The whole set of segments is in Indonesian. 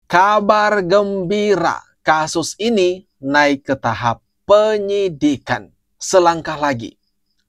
Kabar gembira, kasus ini naik ke tahap penyidikan. Selangkah lagi,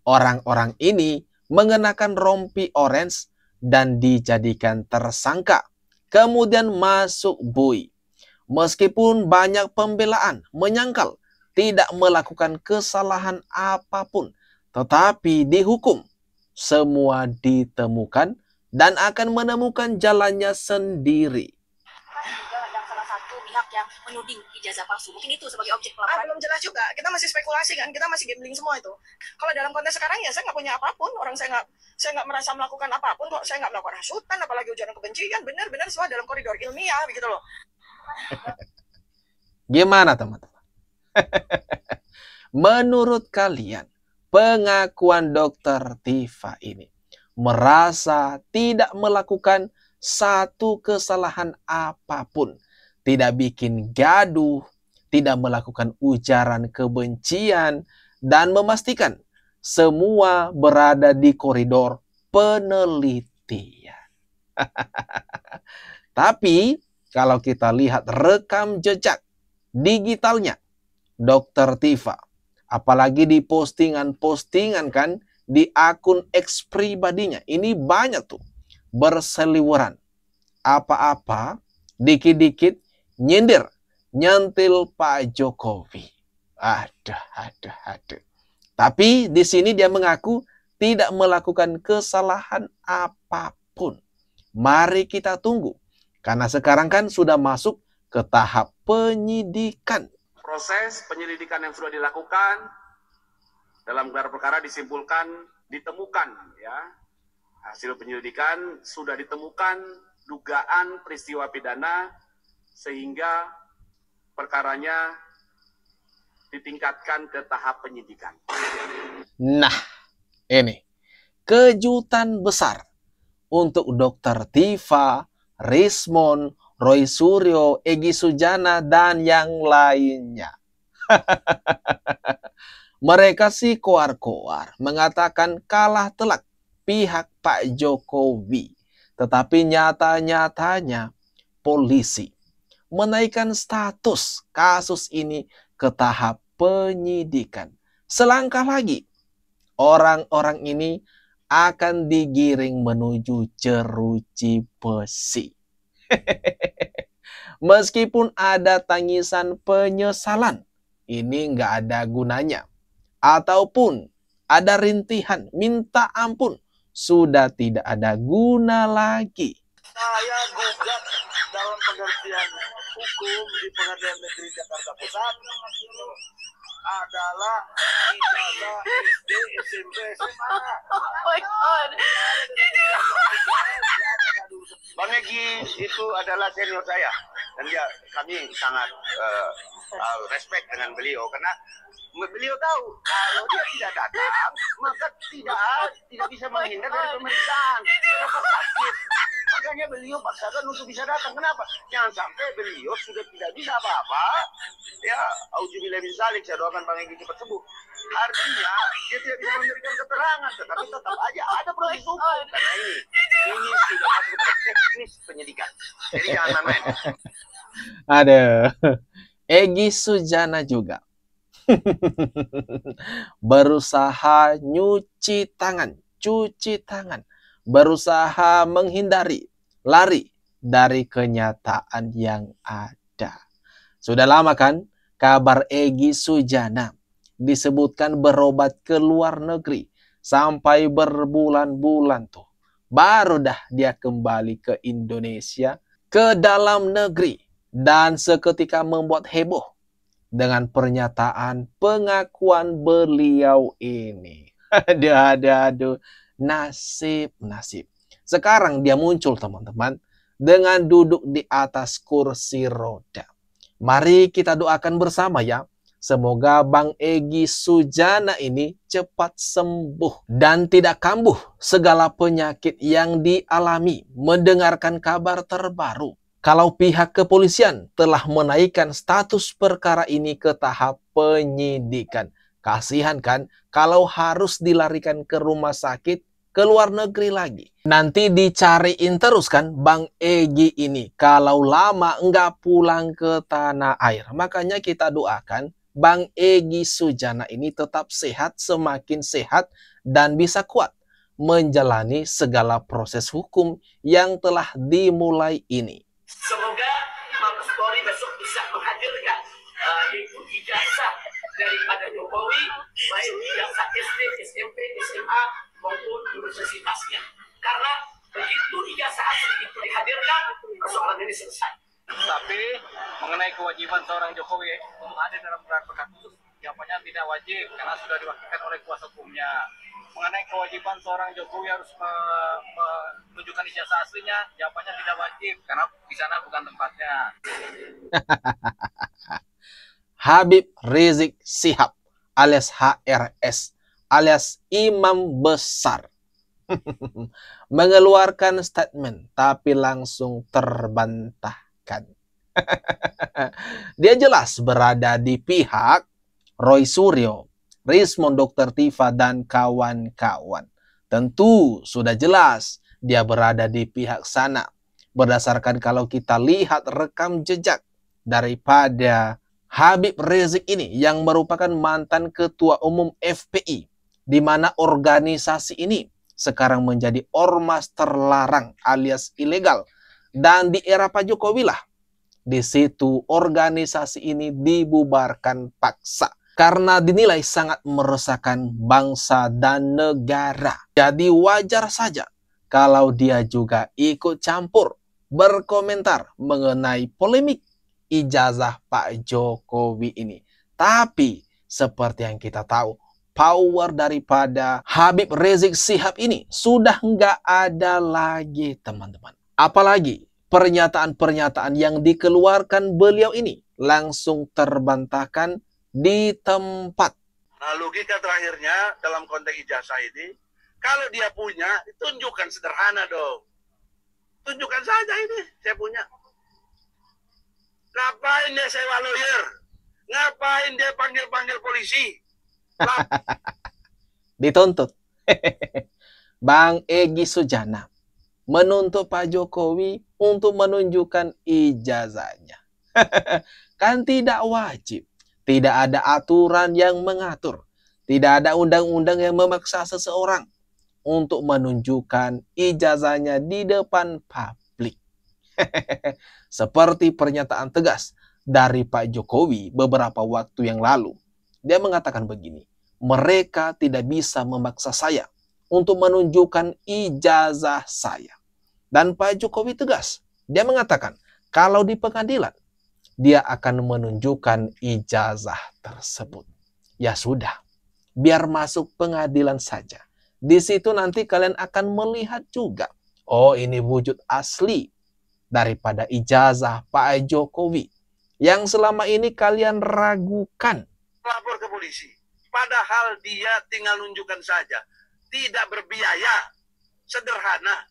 orang-orang ini mengenakan rompi orange dan dijadikan tersangka. Kemudian masuk bui. Meskipun banyak pembelaan menyangkal tidak melakukan kesalahan apapun, tetapi dihukum. Semua ditemukan dan akan menemukan jalannya sendiri. Yang salah satu pihak yang menuding ijazah palsu, mungkin itu sebagai objek pelaporan. Belum jelas juga, kita masih spekulasi kan, kita masih gambling semua itu. Kalau dalam konteks sekarang ya saya nggak punya apapun, saya nggak merasa melakukan apapun kok, saya nggak melakukan hasutan, apalagi ujaran kebencian, benar-benar semua dalam koridor ilmiah begitu loh. Gimana teman-teman? Menurut kalian, pengakuan Dokter Tifa ini merasa tidak melakukan satu kesalahan apapun, tidak bikin gaduh, tidak melakukan ujaran kebencian, dan memastikan semua berada di koridor penelitian. Tapi kalau kita lihat rekam jejak digitalnya Dokter Tifa, apalagi di postingan-postingan kan, di akun X pribadinya, ini banyak tuh berseliweran. Apa-apa, dikit-dikit nyindir, nyentil Pak Jokowi. Aduh. Tapi di sini dia mengaku tidak melakukan kesalahan apapun. Mari kita tunggu. Karena sekarang kan sudah masuk ke tahap penyidikan. Proses penyelidikan yang sudah dilakukan dalam gelar perkara disimpulkan ditemukan ya. Hasil penyelidikan sudah ditemukan dugaan peristiwa pidana sehingga perkaranya ditingkatkan ke tahap penyidikan. Nah, ini kejutan besar untuk Dokter Tifa, Rismond, Roy Suryo, Egy Sujana, dan yang lainnya. Mereka sih koar-koar mengatakan kalah telak pihak Pak Jokowi. Tetapi nyata-nyatanya polisi menaikkan status kasus ini ke tahap penyidikan. Selangkah lagi, orang-orang ini akan digiring menuju jeruji besi. Meskipun ada tangisan penyesalan, ini nggak ada gunanya. Ataupun ada rintihan, minta ampun, sudah tidak ada guna lagi. Saya gugat dalam pengertian hukum di Pengadilan Negeri Jakarta Pusat adalah ijazah SD, SMP, SMA. Oh my God. Bang Egy itu adalah senior saya dan kami sangat respect dengan beliau karena beliau tahu kalau dia tidak datang maka tidak bisa menghindar dari pemeriksaan. Kenapa sakit? Makanya beliau paksakan untuk bisa datang. Kenapa? Jangan sampai beliau sudah tidak bisa apa-apa. Ya, auzubillahi min dzalik, saya doakan Bang Egy cepat sembuh. Artinya dia tidak bisa memberikan keterangan, tetapi tetap aja ada proses hukum. Karena ini sudah masuk ke teknis penyidikan. Jadi jangan main-main. Ada Egy Sujana juga berusaha cuci tangan, berusaha menghindari, lari dari kenyataan yang ada. Sudah lama kan kabar Egy Sujana disebutkan berobat ke luar negeri sampai berbulan-bulan tuh. Baru dah dia kembali ke Indonesia, ke dalam negeri, dan seketika membuat heboh dengan pernyataan pengakuan beliau ini. Aduh, nasib. Sekarang dia muncul teman-teman dengan duduk di atas kursi roda. Mari kita doakan bersama ya. Semoga Bang Egy Sujana ini cepat sembuh dan tidak kambuh segala penyakit yang dialami mendengarkan kabar terbaru. Kalau pihak kepolisian telah menaikkan status perkara ini ke tahap penyidikan. Kasihan kan kalau harus dilarikan ke rumah sakit ke luar negeri lagi. Nanti dicariin terus kan Bang Egy ini kalau lama nggak pulang ke tanah air. Makanya kita doakan Bang Egy Sujana ini tetap sehat, semakin sehat dan bisa kuat menjalani segala proses hukum yang telah dimulai ini. Semoga Mabes Polri besok bisa menghadirkan yaitu ijazah daripada Jokowi, baik ijazah SD, SMP, SMA maupun universitasnya. Karena begitu ijazah asli itu dihadirkan, persoalan ini selesai. Tapi mengenai kewajiban seorang Jokowi untuk hadir dalam gelar perkara khusus, jawabannya tidak wajib karena sudah diwakilkan oleh kuasa hukumnya. Mengenai kewajiban seorang Jokowi harus menunjukkan ijazah aslinya, jawabannya tidak wajib karena di sana bukan tempatnya. Habib Rizik Syihab alias HRS alias Imam Besar mengeluarkan statement tapi langsung terbantahkan. Dia jelas berada di pihak Roy Suryo, Rismond Dr. Tifa dan kawan-kawan. Tentu sudah jelas dia berada di pihak sana. Berdasarkan kalau kita lihat rekam jejak daripada Habib Rizik ini yang merupakan mantan ketua umum FPI, di mana organisasi ini sekarang menjadi ormas terlarang alias ilegal. Dan di era Pak Jokowi lah, di situ organisasi ini dibubarkan paksa karena dinilai sangat meresahkan bangsa dan negara. Jadi wajar saja kalau dia juga ikut campur berkomentar mengenai polemik ijazah Pak Jokowi ini. Tapi seperti yang kita tahu, power daripada Habib Rizik Syihab ini sudah nggak ada lagi, teman-teman. Apalagi pernyataan-pernyataan yang dikeluarkan beliau ini langsung terbantahkan di tempat. Nah, logika terakhirnya dalam konteks ijazah ini, kalau dia punya, tunjukkan sederhana dong. Tunjukkan saja ini, saya punya. Ngapain dia sewa lawyer? Ngapain dia panggil-panggil polisi? Dituntut. Bang Egy Sujana menuntut Pak Jokowi untuk menunjukkan ijazahnya. Kan tidak wajib. Tidak ada aturan yang mengatur. Tidak ada undang-undang yang memaksa seseorang untuk menunjukkan ijazahnya di depan publik. Seperti pernyataan tegas dari Pak Jokowi beberapa waktu yang lalu. Dia mengatakan begini, mereka tidak bisa memaksa saya untuk menunjukkan ijazah saya. Dan Pak Jokowi tegas, dia mengatakan kalau di pengadilan, dia akan menunjukkan ijazah tersebut. Ya sudah, biar masuk pengadilan saja. Di situ nanti kalian akan melihat juga, oh ini wujud asli daripada ijazah Pak Jokowi yang selama ini kalian ragukan. Lapor ke polisi. Padahal dia tinggal nunjukkan saja. Tidak berbiaya. Sederhana.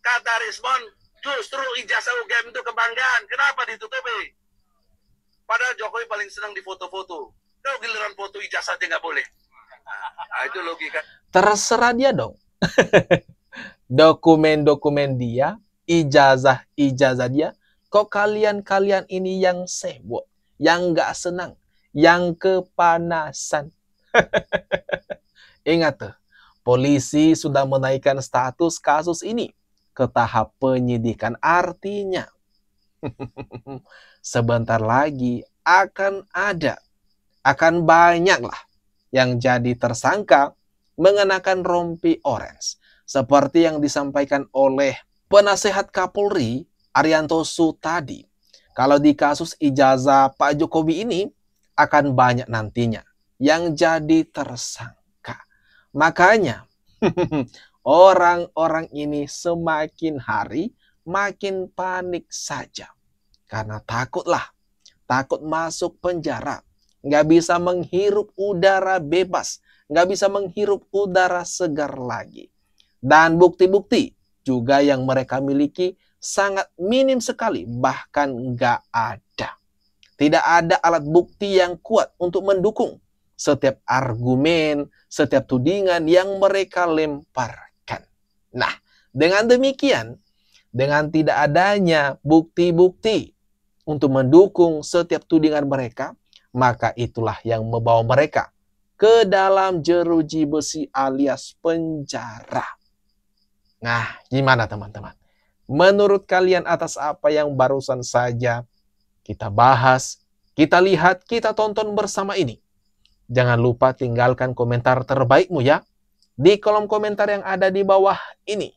Kata Rismond, justru ijazah UGM itu kebanggaan. Kenapa ditutupi? Padahal Jokowi paling senang di foto-foto. Kalau giliran foto ijazah dia nggak boleh. Nah, itu logika. Terserah dia dong. Dokumen-dokumen dia, ijazah-ijazah dia. Kok kalian ini yang sibuk, yang nggak senang, yang kepanasan. Ingat tuh, polisi sudah menaikkan status kasus ini ke tahap penyidikan. Artinya, sebentar lagi akan banyak lah yang jadi tersangka mengenakan rompi orange. Seperti yang disampaikan oleh penasehat Kapolri, Arianto Sutadi. Kalau di kasus ijazah Pak Jokowi ini, akan banyak nantinya yang jadi tersangka. Makanya, orang-orang ini semakin hari makin panik saja. Karena takut masuk penjara. Nggak bisa menghirup udara bebas. Nggak bisa menghirup udara segar lagi. Dan bukti-bukti juga yang mereka miliki sangat minim sekali, bahkan nggak ada. Tidak ada alat bukti yang kuat untuk mendukung setiap argumen, setiap tudingan yang mereka lemparkan. Nah, dengan demikian, dengan tidak adanya bukti-bukti untuk mendukung setiap tudingan mereka, maka itulah yang membawa mereka ke dalam jeruji besi alias penjara. Nah, gimana teman-teman? Menurut kalian atas apa yang barusan saja kita bahas, kita lihat, kita tonton bersama ini? Jangan lupa tinggalkan komentar terbaikmu ya di kolom komentar yang ada di bawah ini.